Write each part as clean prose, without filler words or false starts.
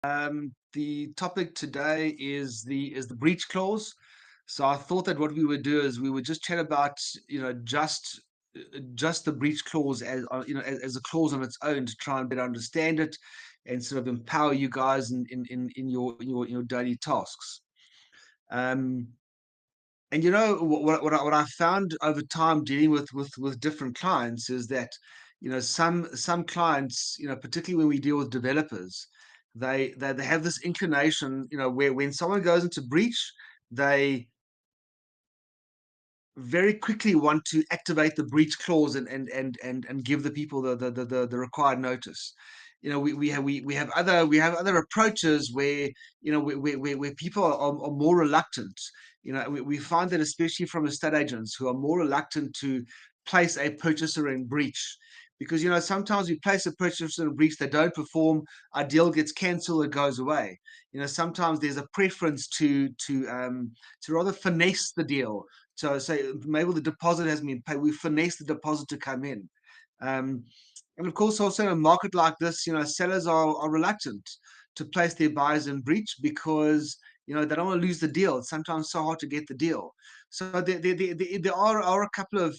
The topic today is the breach clause. So I thought that what we would do is we would just chat about just the breach clause as as a clause on its own to try and better understand it and sort of empower you guys in your daily tasks. Um, and what I found over time dealing with different clients is that some clients, particularly when we deal with developers, they have this inclination, where when someone goes into breach, they very quickly want to activate the breach clause and give the people the required notice. We have other approaches where where people are more reluctant. We find that especially from estate agents who are more reluctant to place a purchaser in breach, because sometimes we place a purchaser in breach, they don't perform, our deal gets cancelled, it goes away. Sometimes there's a preference to rather finesse the deal. So say maybe the deposit hasn't been paid, we finesse the deposit to come in. Um, and of course, also in a market like this, sellers are reluctant to place their buyers in breach because they don't want to lose the deal. It's sometimes so hard to get the deal. So there are a couple of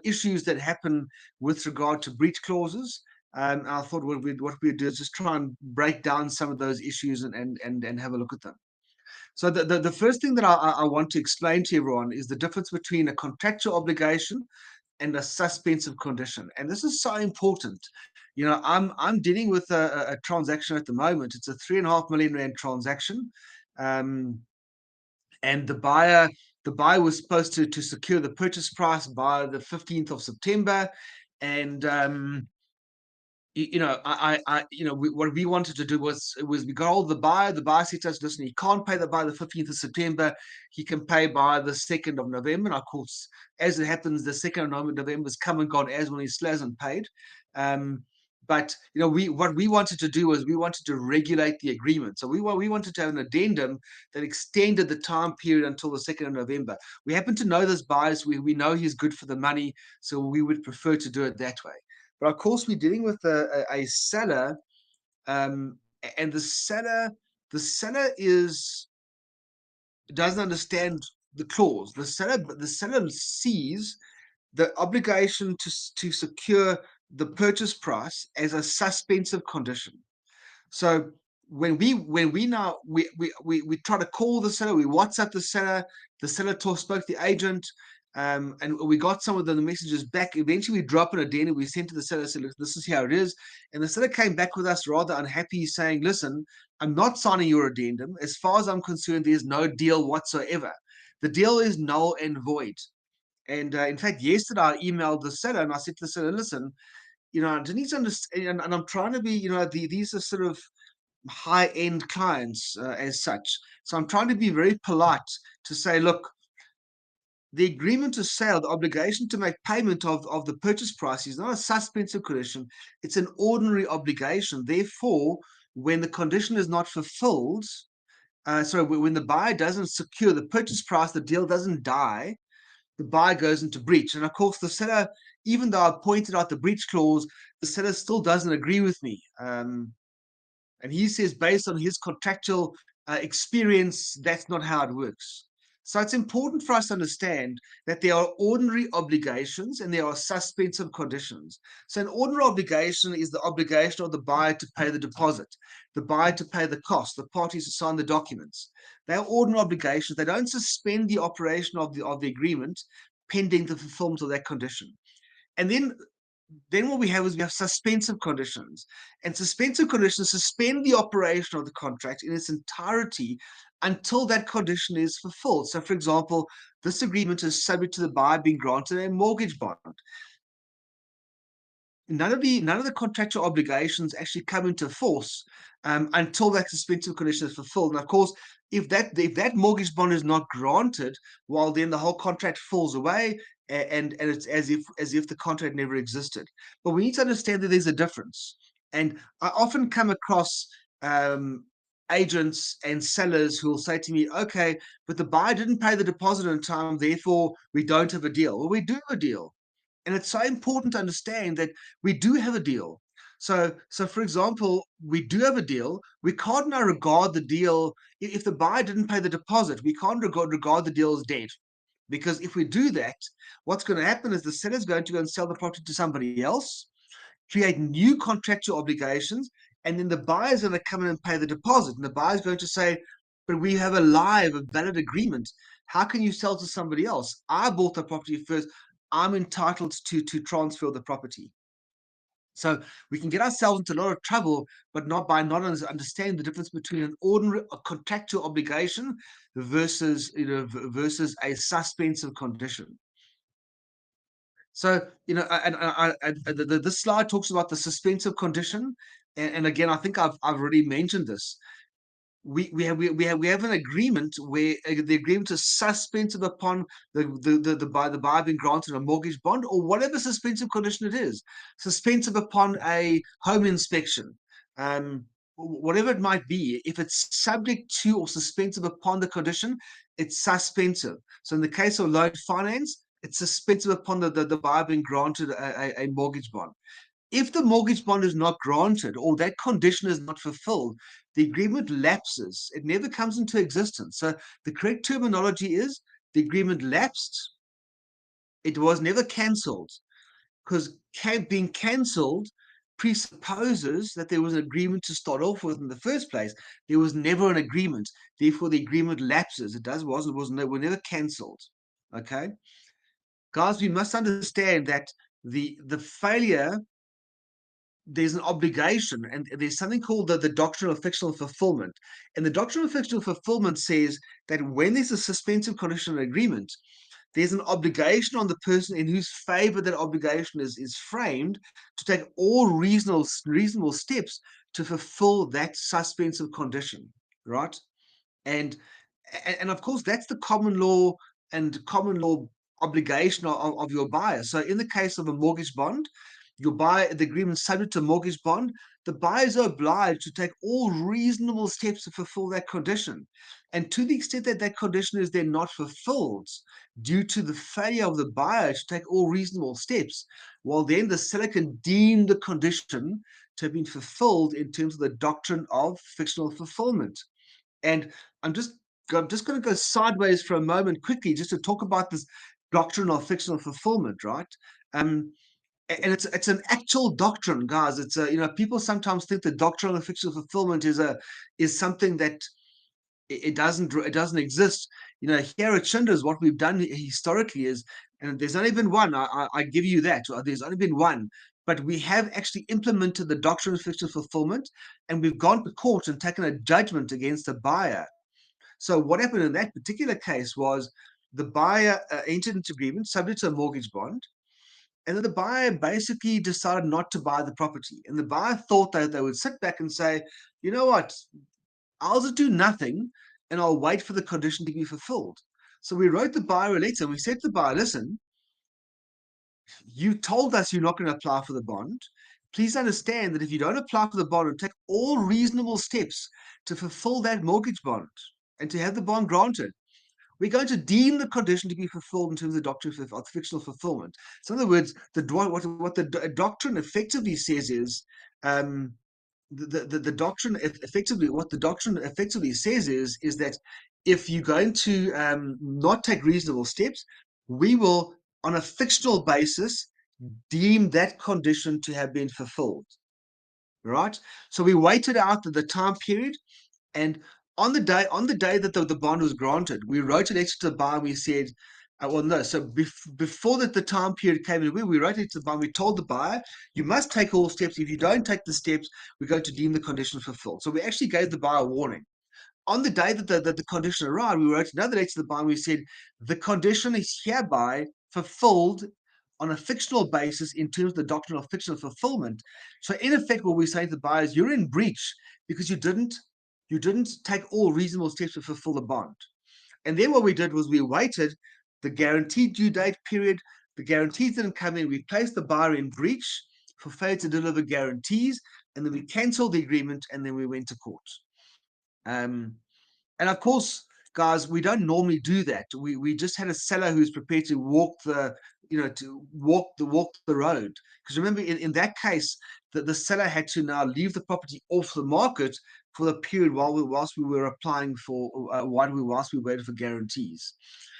issues that happen with regard to breach clauses. I thought what we'd do is just try and break down some of those issues and have a look at them. So the first thing that I want to explain to everyone is the difference between a contractual obligation and a suspensive condition. And this is so important. I'm dealing with a transaction at the moment. It's a 3.5 million rand transaction. Um, and the buyer was supposed to secure the purchase price by the 15th of September. And what we wanted to do was we got hold of the buyer. The buyer said to us, listen, he can't pay the buyer the 15th of September. He can pay by the 2nd of November. And of course, as it happens, the 2nd of November has come and gone as when he still hasn't paid. Um, but what we wanted to do was we wanted to regulate the agreement. So we wanted to have an addendum that extended the time period until the 2nd of November. We happen to know this buyer, so we know he's good for the money, so we would prefer to do it that way. But of course, we're dealing with a seller, and the seller doesn't understand the clause. The seller sees the obligation to secure the purchase price as a suspensive condition. So when we now we try to call the seller, we WhatsApp the seller spoke to the agent, and we got some of the messages back. Eventually, we drop an addendum. We sent to the seller, said, "Look, this is how it is." And the seller came back with us rather unhappy, saying, "Listen, I'm not signing your addendum. As far as I'm concerned, there's no deal whatsoever. The deal is null and void." And in fact, yesterday I emailed the seller and I said to the seller, "Listen, I need to understand, and I'm trying to be, these are sort of high-end clients as such. So I'm trying to be very polite to say, look, the agreement to sale, the obligation to make payment of the purchase price is not a suspensive condition. It's an ordinary obligation. Therefore, when the condition is not fulfilled, when the buyer doesn't secure the purchase price, the deal doesn't die, the buyer goes into breach." And of course, the seller, even though I pointed out the breach clause, the seller still doesn't agree with me. And he says, based on his contractual experience, that's not how it works. So it's important for us to understand that there are ordinary obligations and there are suspensive conditions. So an ordinary obligation is the obligation of the buyer to pay the deposit, the buyer to pay the cost, the parties to sign the documents. They are ordinary obligations. They don't suspend the operation of the agreement pending the fulfillment of that condition. And then what we have suspensive conditions. And suspensive conditions suspend the operation of the contract in its entirety until that condition is fulfilled. So, for example, this agreement is subject to the buyer being granted a mortgage bond. None of the contractual obligations actually come into force until that suspensive condition is fulfilled. And of course, if that mortgage bond is not granted, well, then the whole contract falls away, and it's as if the contract never existed. But we need to understand that there's a difference. And I often come across agents and sellers who will say to me, "Okay, but the buyer didn't pay the deposit in time, therefore we don't have a deal." Well, we do have a deal. And it's so important to understand that we do have a deal. So for example, we do have a deal. We can't now regard the deal if the buyer didn't pay the deposit. We can't regard the deal as dead, because if we do that, what's going to happen is the seller's going to go and sell the property to somebody else, create new contractual obligations, and then the buyer's going to come in and pay the deposit. And the buyer's going to say, but we have a valid agreement. How can you sell to somebody else? I bought the property first. I'm entitled to transfer the property. So we can get ourselves into a lot of trouble, but not by not understanding the difference between a contractual obligation versus versus a suspensive condition. So this slide talks about the suspensive condition, and again, I think I've already mentioned this. We have an agreement where the agreement is suspensive upon the buyer being granted a mortgage bond or whatever suspensive condition it is, suspensive upon a home inspection, whatever it might be. If it's subject to or suspensive upon the condition, it's suspensive. So in the case of loan finance, it's suspensive upon the buyer being granted a mortgage bond. If the mortgage bond is not granted or that condition is not fulfilled, the agreement lapses. It never comes into existence. So the correct terminology is the agreement lapsed. It was never cancelled, because being cancelled presupposes that there was an agreement to start off with in the first place. There was never an agreement. Therefore, the agreement lapses. It was never cancelled. Okay, guys, we must understand that the failure, there's an obligation, and there's something called the doctrine of fictional fulfillment. And the doctrine of fictional fulfillment says that when there's a suspensive conditional agreement, there's an obligation on the person in whose favor that obligation is framed to take all reasonable steps to fulfill that suspensive condition, right? And and of course, that's the common law obligation of your buyer. So in the case of a mortgage bond, your buyer, the agreement subject to mortgage bond, the buyers are obliged to take all reasonable steps to fulfill that condition. And to the extent that that condition is then not fulfilled due to the failure of the buyer to take all reasonable steps, well, then the seller can deem the condition to have been fulfilled in terms of the doctrine of fictional fulfillment. And I'm just going to go sideways for a moment quickly, just to talk about this doctrine of fictional fulfillment, right? Um, and it's an actual doctrine, guys. It's people sometimes think the doctrine of fictional fulfillment is something that it doesn't exist. Here at Schindler's, what we've done historically is, and there's only been one. I give you that. There's only been one, but we have actually implemented the doctrine of fictional fulfillment, and we've gone to court and taken a judgment against the buyer. So what happened in that particular case was the buyer entered into agreement subject to a mortgage bond, and then the buyer basically decided not to buy the property. And the buyer thought that they would sit back and say, you know what, I'll just do nothing and I'll wait for the condition to be fulfilled. So we wrote the buyer a letter and we said to the buyer, listen, you told us you're not going to apply for the bond. Please understand that if you don't apply for the bond and take all reasonable steps to fulfill that mortgage bond and to have the bond granted, we're going to deem the condition to be fulfilled in terms of the doctrine of fictional fulfillment. So, in other words, what the doctrine effectively says is, the doctrine effectively, what the doctrine effectively says is that if you're going to not take reasonable steps, we will, on a fictional basis, deem that condition to have been fulfilled. Right? So we waited out the time period, and on the day that the bond was granted, we wrote an extra to the buyer. We said, well, no. So before that the time period came in, we wrote it to the buyer. We told the buyer, you must take all steps. If you don't take the steps, we're going to deem the condition fulfilled. So we actually gave the buyer a warning. On the day that the condition arrived, we wrote another letter to the buyer. We said, the condition is hereby fulfilled on a fictional basis in terms of the doctrine of fictional fulfillment. So in effect, what we're saying to the buyers, you're in breach because you didn't take all reasonable steps to fulfill the bond. And then what we did was we waited the guaranteed due date period. The guarantees didn't come in. We placed the buyer in breach for failure to deliver guarantees, and then we canceled the agreement, and then we went to court. And of course, guys, we don't normally do that. We just had a seller who's prepared to walk to walk the road. Because remember, in that case, the seller had to now leave the property off the market for the period whilst we were applying for whilst we waited for guarantees.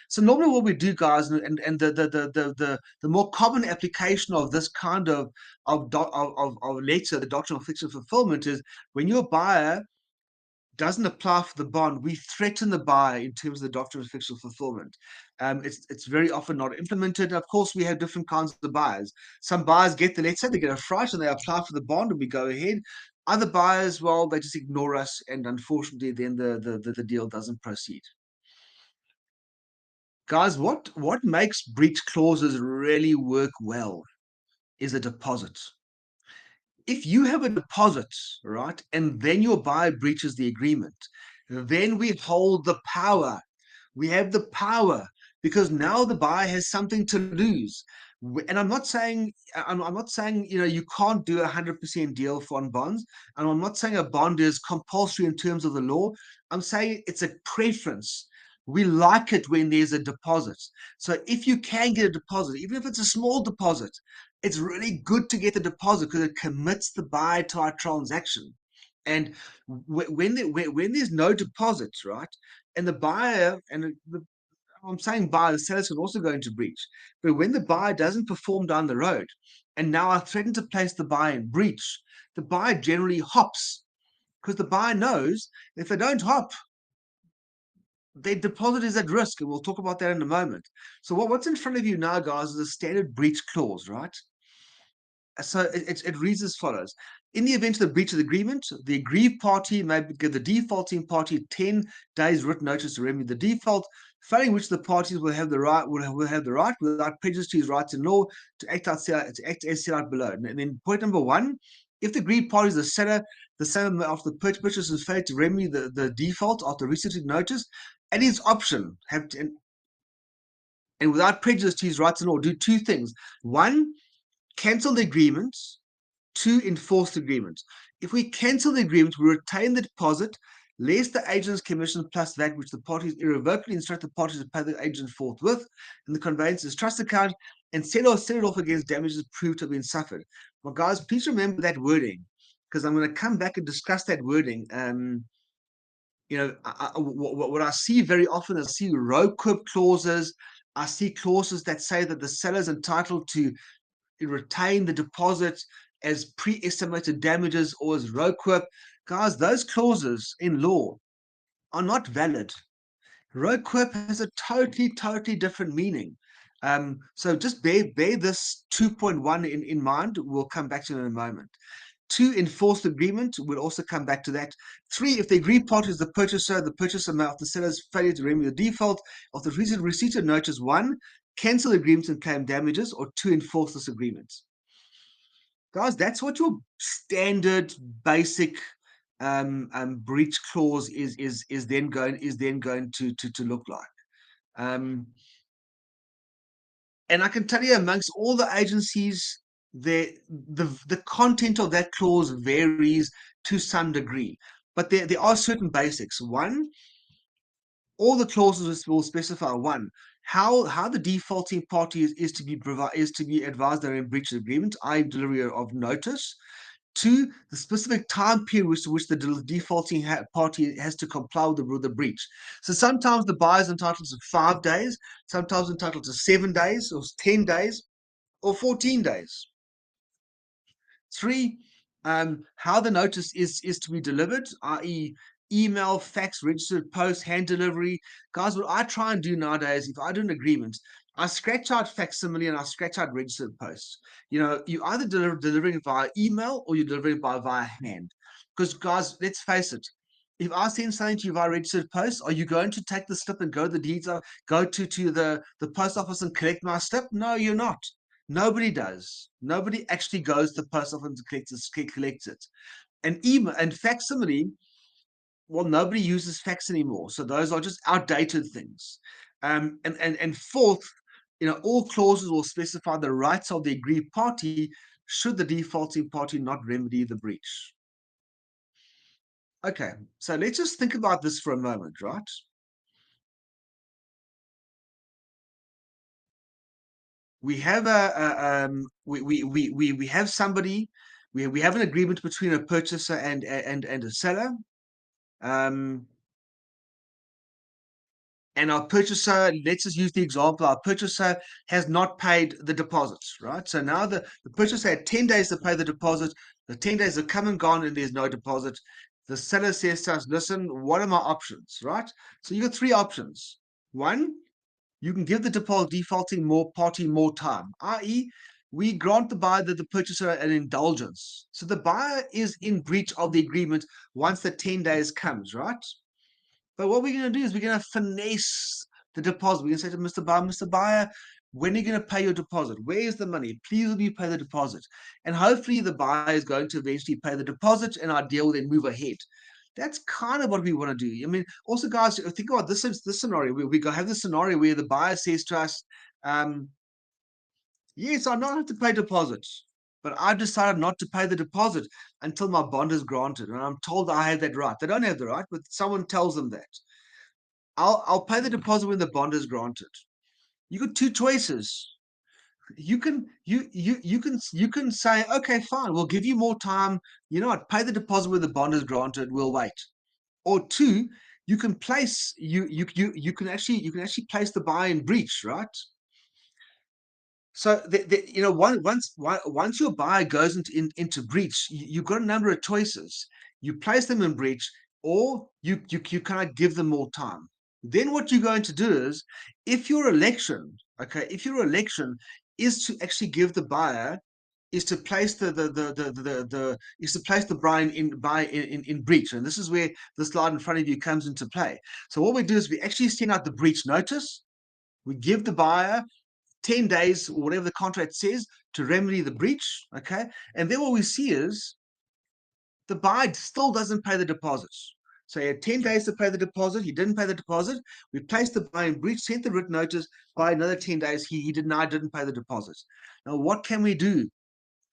So normally what we do, guys, and the more common application of this kind of letter, the doctrine of fixed fulfillment, is when your buyer doesn't apply for the bond, we threaten the buyer in terms of the doctrine of fixed fulfillment. It's very often not implemented. Of course, we have different kinds of buyers. Some buyers get the letter, they get a fright, and they apply for the bond, and we go ahead. Other buyers, well, they just ignore us, and unfortunately, then the deal doesn't proceed. Guys, what makes breach clauses really work well is a deposit. If you have a deposit, right, and then your buyer breaches the agreement, then we hold the power. We have the power because now the buyer has something to lose. And I'm not saying you can't do 100% deal on bonds, and I'm not saying a bond is compulsory in terms of the law. I'm saying it's a preference. We like it when there's a deposit. So if you can get a deposit, even if it's a small deposit, it's really good to get the deposit because it commits the buyer to our transaction. And when there's no deposits, right, and the buyer I'm saying buyer, the sellers can also go into breach. But when the buyer doesn't perform down the road, and now I threaten to place the buyer in breach, the buyer generally hops because the buyer knows if they don't hop, their deposit is at risk, and we'll talk about that in a moment. So what's in front of you now, guys, is a standard breach clause, right? So it reads as follows. In the event of the breach of the agreement, the aggrieved party may give the defaulting party 10 days written notice to remedy the default, failing which the parties will have the right without prejudice to his rights in law to act as set out below. And then point number one, if the aggrieved party is the seller after the purchase is failed to remedy the default after receiving notice, at his option, and without prejudice to his rights in law, do two things. One, cancel the agreement. To enforce the agreement. If we cancel the agreement, we retain the deposit, less the agent's commission plus that which the parties irrevocably instruct the parties to pay the agent forthwith in the conveyance's trust account and set it off against damages proved to have been suffered. Well, guys, please remember that wording because I'm going to come back and discuss that wording. What I see very often is I see row quip clauses. I see clauses that say that the seller is entitled to retain the deposit as pre-estimated damages or as row quip. Guys, those clauses in law are not valid. Row quip has a totally different meaning. So just bear this 2.1 in mind. We'll come back to it in a moment. Two, enforce the agreement. We'll also come back to that. Three, if the agreed party is the purchaser amount, the seller's failure to remedy the default of the receipt of notice. One, cancel the agreement and claim damages, or two, enforce this agreement. Guys, that's what your standard basic breach clause is then going to look like. And I can tell you, amongst all the agencies, the content of that clause varies to some degree, but there are certain basics. One, all the clauses will specify one, how the defaulting party is to be advised they're in breach of agreement, i.e. delivery of notice. Two, the specific time period which the defaulting party has to comply with the breach. So sometimes the buyer is entitled to 5 days, sometimes entitled to 7 days, or 10 days, or 14 days. Three, how the notice is to be delivered, i.e. email, fax, registered post, hand delivery. Guys, what I try and do nowadays, if I do an agreement, I scratch out facsimile and I scratch out registered post. You either delivering it via email or you're delivering it via hand. Because guys, let's face it, if I send something to you via registered post, are you going to take the slip and go to the deeds, go to the post office and collect my slip? No, you're not. Nobody does. Nobody actually goes to the post office and collects it. And email and facsimile, well, nobody uses fax anymore. So those are just outdated things. And fourth, all clauses will specify the rights of the aggrieved party should the defaulting party not remedy the breach. Okay, so let's just think about this for a moment, right? we have we have somebody, we have an agreement between a purchaser and a seller. Um, and our purchaser, let's just use the example, our purchaser has not paid the deposit, right? So now the purchaser had 10 days to pay the deposit. The 10 days have come and gone and there's no deposit. The seller says to us, listen, what are my options, right? So you got three options. One, you can give the defaulting more party more time, i.e., we grant the buyer, the purchaser, an indulgence. So the buyer is in breach of the agreement once the 10 days comes, right? But what we're going to do is we're going to finesse the deposit. We're going to say to Mr. Buyer, when are you going to pay your deposit? Where is the money? Please will you pay the deposit? And hopefully the buyer is going to eventually pay the deposit and our deal will then move ahead. That's kind of what we want to do. I mean, also, guys, think about this scenario. We have this scenario where the buyer says to us, yes, I don't have to pay deposits, but I've decided not to pay the deposit until my bond is granted. And I'm told I have that right. They don't have the right, but someone tells them that. I'll pay the deposit when the bond is granted. You got two choices. You can say, okay, fine, we'll give you more time. You know what? Pay the deposit when the bond is granted. We'll wait. Or two, you can place you can actually place the buy in breach, right? So once your buyer goes into breach, you've got a number of choices. You place them in breach, or you kind of give them more time. Then what you're going to do is, if your election is to actually give the buyer is to place the buy in breach, and this is where the slide in front of you comes into play. So what we do is we actually send out the breach notice. We give the buyer 10 days, or whatever the contract says, to remedy the breach. Okay. And then what we see is the buyer still doesn't pay the deposit. So he had 10 days to pay the deposit. He didn't pay the deposit. We placed the buyer in breach, sent the written notice. By another 10 days, he didn't pay the deposit. Now, what can we do?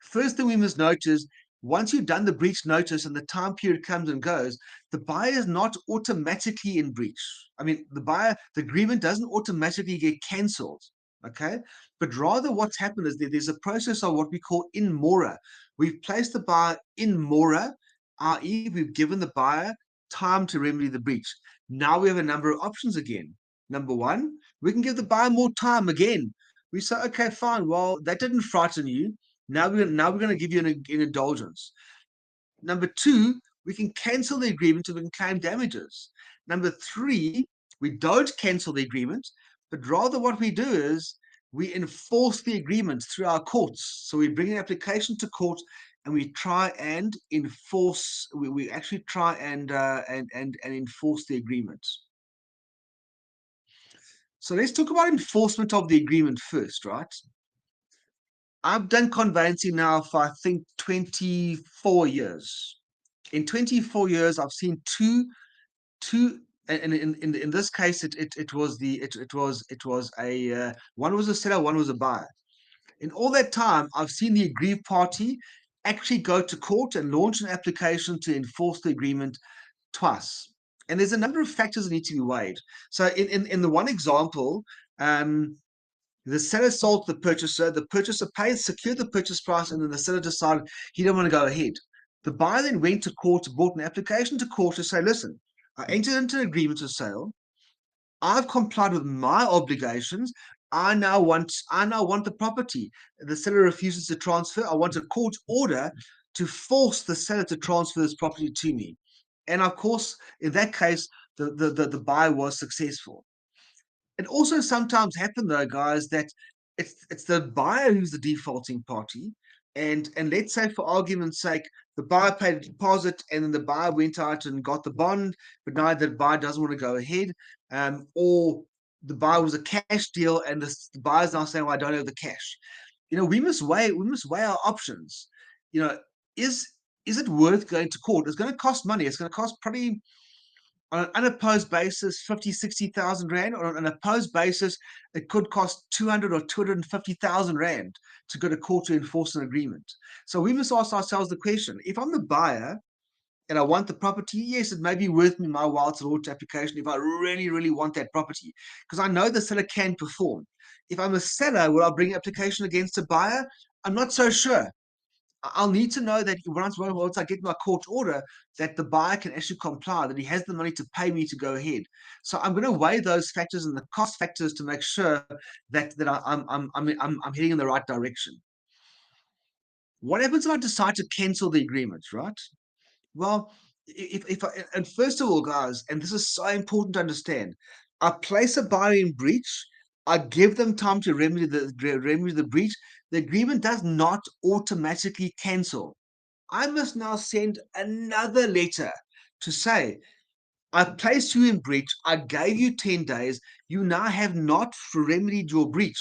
First thing we must note is, once you've done the breach notice and the time period comes and goes, the buyer is not automatically in breach. I mean, the agreement doesn't automatically get cancelled. Okay. But rather, what's happened is there's a process of what we call in mora. We've placed the buyer in mora, i.e., we've given the buyer time to remedy the breach. Now we have a number of options again. Number one, we can give the buyer more time again. We say, okay, fine. Well, that didn't frighten you. Now we're going to give you an indulgence. Number two, we can cancel the agreement and we can claim damages. Number three, we don't cancel the agreement, but rather what we do is we enforce the agreement through our courts. So we bring an application to court and we try and enforce. We actually try and enforce the agreement. So let's talk about enforcement of the agreement first, right? I've done conveyancing now for, I think, 24 years. In 24 years, I've seen two, and in this case, it was a one was a seller, one was a buyer. In all that time, I've seen the aggrieved party actually go to court and launch an application to enforce the agreement twice. And there's a number of factors that need to be weighed. So in the one example, the seller sold to the purchaser paid, secured the purchase price, and then the seller decided he didn't want to go ahead. The buyer then went to court, brought an application to court to say, listen, I entered into an agreement of sale. I've complied with my obligations. I now want the property. The seller refuses to transfer. I want a court order to force the seller to transfer this property to me. And of course, in that case, the buyer was successful. It also sometimes happens, though, guys, that it's the buyer who's the defaulting party. And let's say, for argument's sake, the buyer paid a deposit and then the buyer went out and got the bond, but now the buyer doesn't want to go ahead. Or the buyer was a cash deal and the buyer's now saying, well, I don't have the cash. We must weigh our options. You know, is it worth going to court? It's going to cost money. It's going to cost probably, on an unopposed basis, 50, 60,000 Rand. Or on an opposed basis, it could cost 200 or 250,000 Rand to go to court to enforce an agreement. So we must ask ourselves the question, if I'm the buyer and I want the property, yes, it may be worth me my while to launch application if I really, really want that property, because I know the seller can perform. If I'm a seller, will I bring application against a buyer? I'm not so sure. I'll need to know that once I get my court order, that the buyer can actually comply, that he has the money to pay me to go ahead. So I'm going to weigh those factors and the cost factors to make sure that I'm heading in the right direction. What happens if I decide to cancel the agreement, right? Well, if I, and first of all, guys, and this is so important to understand, I place a buyer in breach. I give them time to remedy the breach. The agreement does not automatically cancel. I must now send another letter to say, I placed you in breach. I gave you 10 days. You now have not remedied your breach.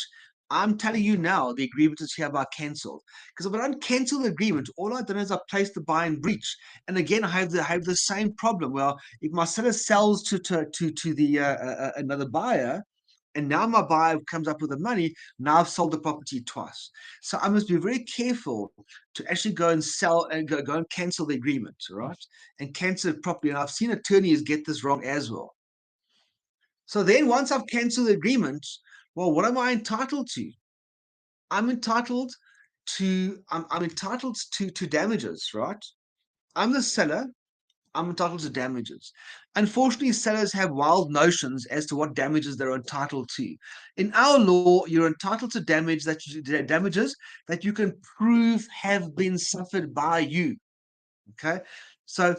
I'm telling you now, the agreement is hereby cancelled. Because if I don't cancel the agreement, all I've done is I placed the buyer in breach. And again, I have the same problem. Well, if my seller sells to the another buyer, and now my buyer comes up with the money, now I've sold the property twice. So I must be very careful to actually go and sell and go and cancel the agreement, right? And cancel it properly. And I've seen attorneys get this wrong as well. So then once I've canceled the agreement, well, what am I entitled to? I'm entitled I'm entitled to damages, right? I'm the seller. I'm entitled to damages. Unfortunately, sellers have wild notions as to what damages they're entitled to. In our law, you're entitled to damages that you can prove have been suffered by you. Okay, so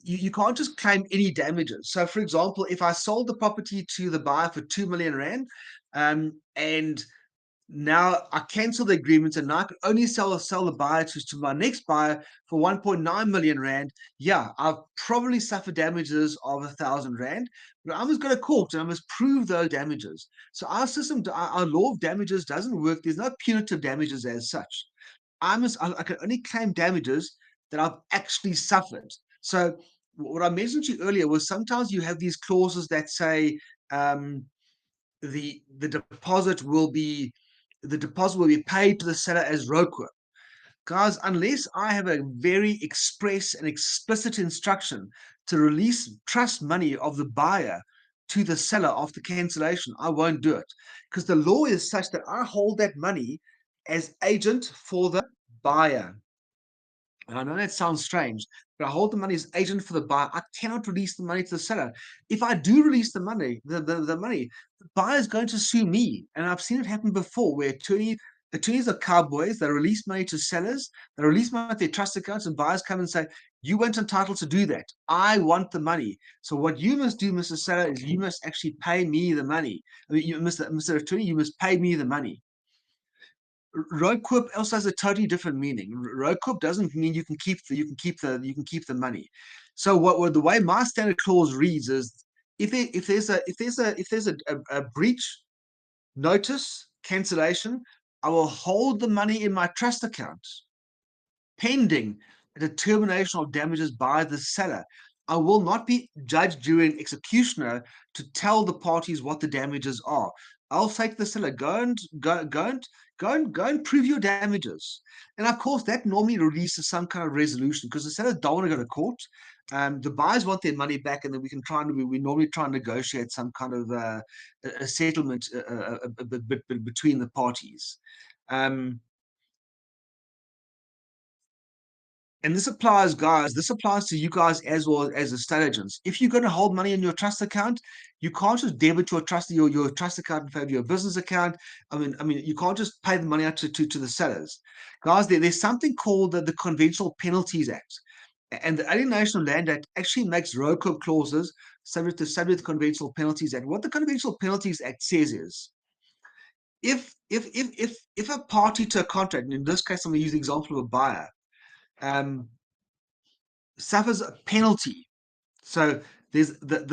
you can't just claim any damages. So, for example, if I sold the property to the buyer for 2 million rand, and now I cancel the agreement and now I can only sell the buyer to my next buyer for 1.9 million rand. Yeah, I've probably suffered damages of 1,000 rand, but I must go to court and I must prove those damages. So our system, our law of damages doesn't work. There's no punitive damages as such. I can only claim damages that I've actually suffered. So what I mentioned to you earlier was sometimes you have these clauses that say the deposit will be paid to the seller as ROQA. Guys, unless I have a very express and explicit instruction to release trust money of the buyer to the seller after cancellation, I won't do it. Because the law is such that I hold that money as agent for the buyer. And I know that sounds strange, but I hold the money as agent for the buyer. I cannot release the money to the seller. If I do release the money, the buyer is going to sue me. And I've seen it happen before where attorneys are cowboys. They release money to sellers. They release money to their trust accounts, and buyers come and say, you weren't entitled to do that. I want the money. So what you must do, Mr. Seller, is you must actually pay me the money. I mean, Mr. Attorney, you must pay me the money. Roadquip also has a totally different meaning. Roadquip doesn't mean you can keep the money. So what the way my standard clause reads is if there's a breach notice cancellation, I will hold the money in my trust account pending a determination of damages by the seller. I will not be judge, jury, and executioner to tell the parties what the damages are. I'll say to the seller, go and prove your damages. And of course, that normally releases some kind of resolution because the sellers don't want to go to court. The buyers want their money back, and then we normally try and negotiate some kind of a settlement between the parties. And this applies, guys, this applies to you guys as well as estate agents. If you're going to hold money in your trust account, you can't just debit your trust account in favor of your business account. I mean, you can't just pay the money out to the sellers. Guys, there's something called the Conventional Penalties Act. And the Alienation of Land Act actually makes ROCO clauses subject to Conventional Penalties Act. What the Conventional Penalties Act says is if a party to a contract, and in this case, I'm going to use the example of a buyer, um, suffers a penalty. So there's and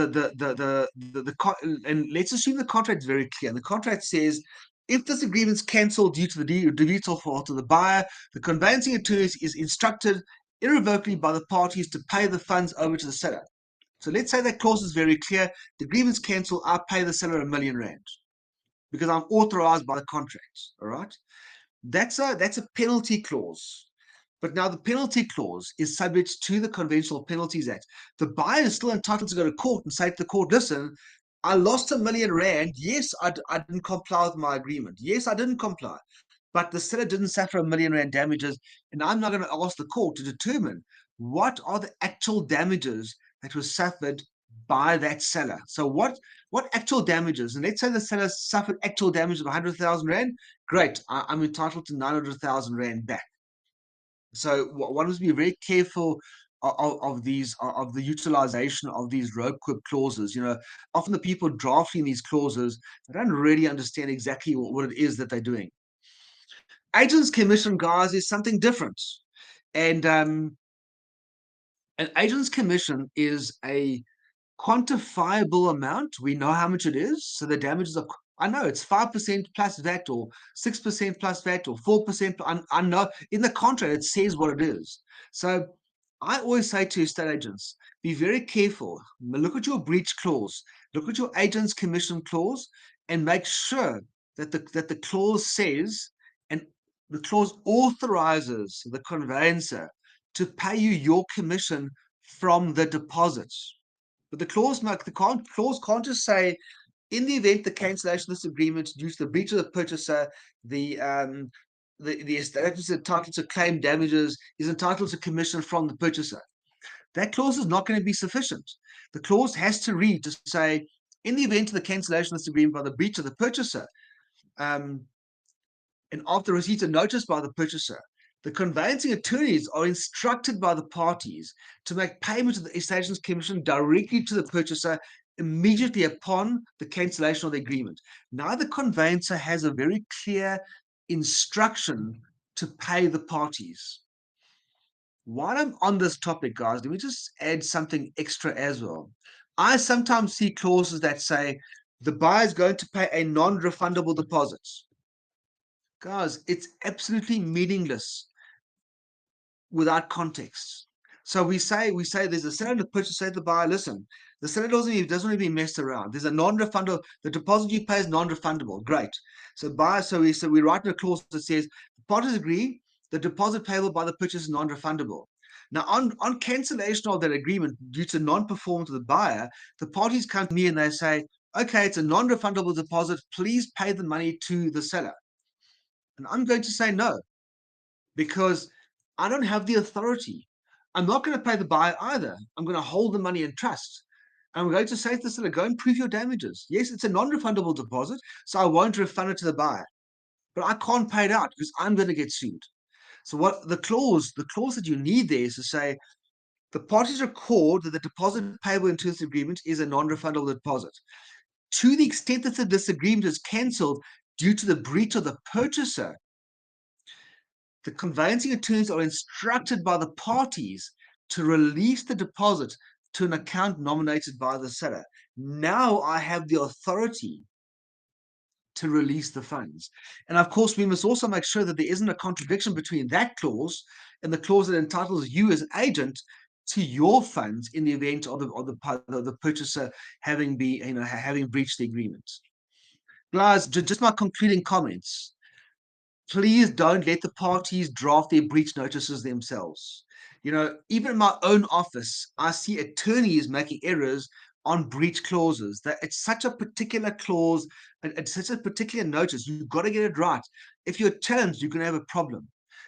let's assume the contract is very clear. The contract says if this agreement is cancelled due to the defeat or fault of the buyer, the conveyancing attorney is instructed irrevocably by the parties to pay the funds over to the seller. So let's say that clause is very clear. The agreement's cancelled. I pay the seller R1 million because I'm authorized by the contract. All right. That's a penalty clause. But now the penalty clause is subject to the Conventional Penalties Act. The buyer is still entitled to go to court and say to the court, listen, I lost R1 million. Yes, I didn't comply with my agreement. Yes, I didn't comply. But the seller didn't suffer R1 million damages. And I'm not going to ask the court to determine what are the actual damages that were suffered by that seller. So what actual damages? And let's say the seller suffered actual damage of 100,000 Rand. Great. I'm entitled to 900,000 Rand back. So one must be very careful of these of the utilization of these rope quip clauses. Often the people drafting these clauses, they don't really understand exactly what it is that they're doing. Agent's commission, guys, is something different, and an agent's commission is a quantifiable amount. We know how much it is, so the damages are. I know it's 5% plus VAT, or 6% plus VAT, or 4%. I know in the contract it says what it is. So I always say to estate agents, be very careful. Look at your breach clause, look at your agent's commission clause, and make sure that the clause says, and the clause authorizes the conveyancer to pay you your commission from the deposit. But the clause can't just say, in the event the cancellation of this agreement due to the breach of the purchaser, the estate agent is entitled to claim damages, is entitled to commission from the purchaser. That clause is not going to be sufficient. The clause has to read to say, in the event of the cancellation of this agreement by the breach of the purchaser, and after receipt of notice by the purchaser, the conveyancing attorneys are instructed by the parties to make payment of the estate agent's commission directly to the purchaser immediately upon the cancellation of the agreement. Now the conveyancer has a very clear instruction to pay the parties. While I'm on this topic, guys, let me just add something extra as well. I sometimes see clauses that say the buyer is going to pay a non-refundable deposit. Guys, it's absolutely meaningless without context. So we say there's a seller and a purchaser. Say to the buyer, listen, the seller doesn't want to be messed around. There's a non-refundable. The deposit you pay is non-refundable. Great. So we write in a clause that says the parties agree the deposit payable by the purchaser is non-refundable. Now, on cancellation of that agreement due to non-performance of the buyer, the parties come to me and they say, okay, it's a non-refundable deposit. Please pay the money to the seller. And I'm going to say no, because I don't have the authority. I'm not going to pay the buyer either. I'm going to hold the money in trust. I'm going to say to the seller, go and prove your damages. Yes, it's a non-refundable deposit, so I won't refund it to the buyer. But I can't pay it out because I'm going to get sued. So what the clause that you need there is to say, the parties record that the deposit payable into this agreement is a non-refundable deposit. To the extent that the disagreement is cancelled due to the breach of the purchaser, the conveyancing attorneys are instructed by the parties to release the deposit to an account nominated by the seller. Now I have the authority to release the funds. And of course, we must also make sure that there isn't a contradiction between that clause and the clause that entitles you as an agent to your funds in the event of the purchaser having breached the agreement. Guys, just my concluding comments. Please don't let the parties draft their breach notices themselves. Even in my own office, I see attorneys making errors on breach clauses. That it's such a particular clause, and it's such a particular notice. You've got to get it right. If you're challenged, you're going to have a problem.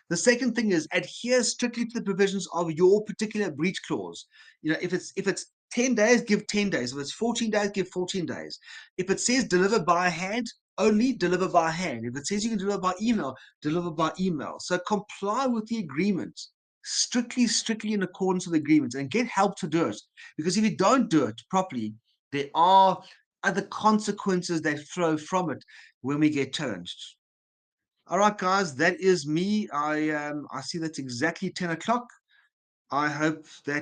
The second thing is adhere strictly to the provisions of your particular breach clause. If it's 10 days, give 10 days. If it's 14 days, give 14 days. If it says deliver by hand, only deliver by hand. If it says you can deliver by email, deliver by email. So comply with the agreement, strictly in accordance with the agreement, and get help to do it. Because if you don't do it properly, there are other consequences that flow from it when we get challenged. All right, guys, that is me. I see that's exactly 10 o'clock. I hope that